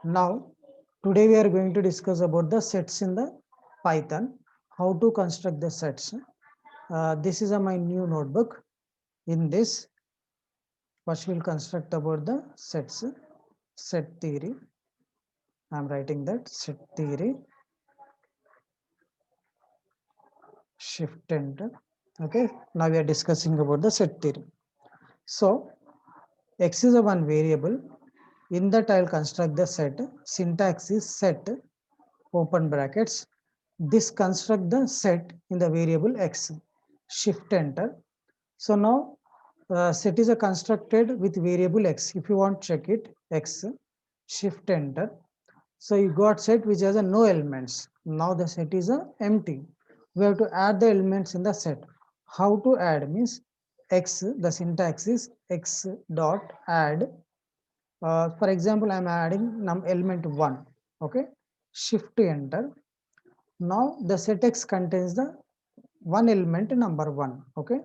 Now, today we are going to discuss about the sets in the Python, how to construct the sets. This is my new notebook. In this, first we'll construct about the sets, set theory. I'm writing that set theory, shift enter. Okay, now we are discussing about the set theory. So, X is a one variable. In that, I'll construct the set. Syntax is set, open brackets. This construct the set in the variable X. Shift enter. So now set is a constructed with variable X. If you want check it, X, shift enter. So you got set which has a no elements. Now the set is a empty. We have to add the elements in the set. How to add means X, the syntax is X dot add. For example, I'm adding element 1. Okay, shift enter. Now the set X contains the one element number 1. Okay,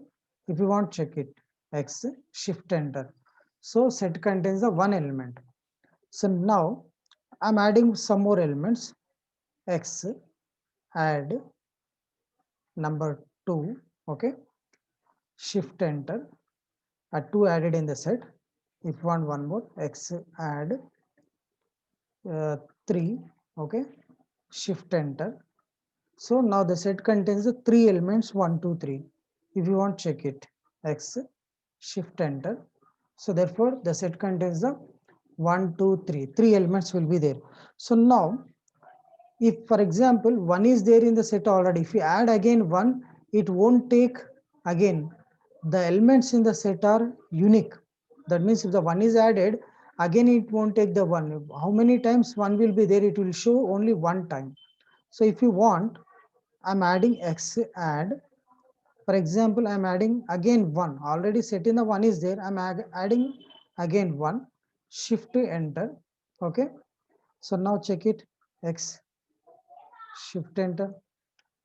if you want check it, X, shift enter. So set contains the one element. So now I'm adding some more elements. X, add number 2. Okay, shift enter. 2 added in the set. If you want one more, X, add 3. Okay, shift enter. So now the set contains the 3 elements 1, 2, 3. If you want check it, X, shift enter. So therefore the set contains the 1, 2, 3. 3 elements will be there. So now if for example 1 is there in the set already, if you add again 1, it won't take again. The elements in the set are unique. That means if the 1 is added, again it won't take the 1. How many times 1 will be there? It will show only one time. So if you want, I'm adding X add. For example, I'm adding again 1. Already set in the 1 is there. I'm adding again 1. Shift to enter. Okay. So now check it. X, shift enter.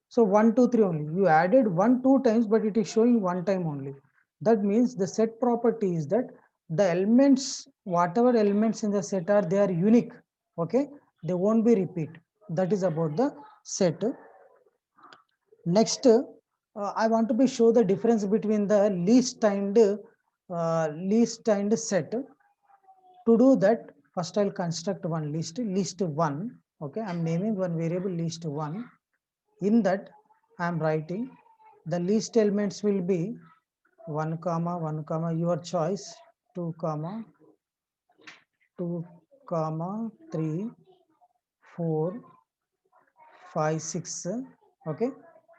So 1, 2, 3 only. You added 1, 2 times, but it is showing one time only. That means the set property is that the elements, whatever elements in the set are, they are unique. Okay. They won't be repeat. That is about the set. Next, I want to be show the difference between the list and set. To do that, first I'll construct one list 1. Okay, I'm naming one variable list 1. In that, I'm writing the list elements will be 1 comma 1 comma your choice, 2 comma 2 comma 3 4 5 6. Okay,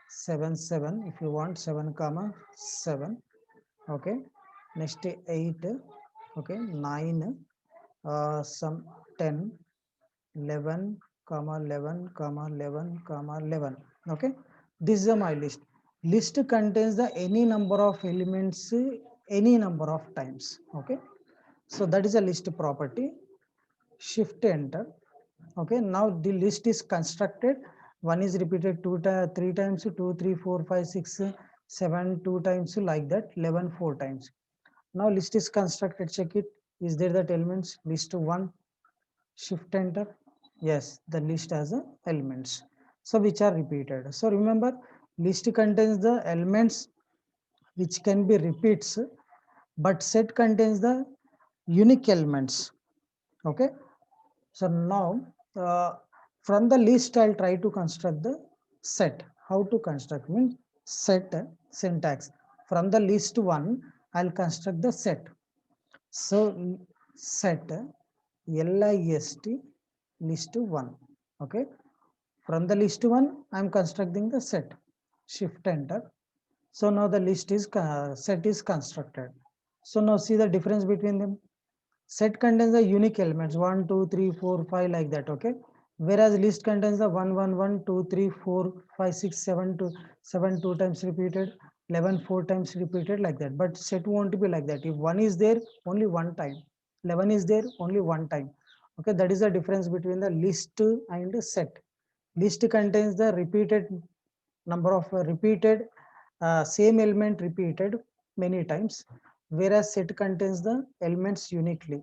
7 7 if you want 7 comma 7. Okay, next 8. Okay, 9, some 10, 11 comma 11 comma 11 comma 11. Okay, this is my list contains the any number of elements any number of times. Okay, so that is a list property. Shift enter. Okay, now the list is constructed. 1 is repeated 3 times, 2 3 4 5 6 7 2 times, like that 11 4 times. Now list is constructed. Check it. Is there that elements? List 1. Shift enter. Yes, the list has the elements. So which are repeated. So remember, list contains the elements which can be repeats, but set contains the unique elements. Okay. So now from the list, I'll try to construct the set. How to construct means set syntax. From the list 1, I'll construct the set. So set list list 1. Okay. From the list 1, I'm constructing the set. Shift enter. So now the list is set is constructed. So now see the difference between them. Set contains the unique elements 1 2 3 4 5 like that. Okay, whereas list contains the 1 1 1 2 3 4 5 6 7 2 7 2 times repeated, 11 4 times repeated, like that. But set won't be like that. If 1 is there, only one time. 11 is there, only one time. Okay, that is the difference between the list and set. List contains the repeated number of repeated same element repeated many times, whereas set contains the elements uniquely.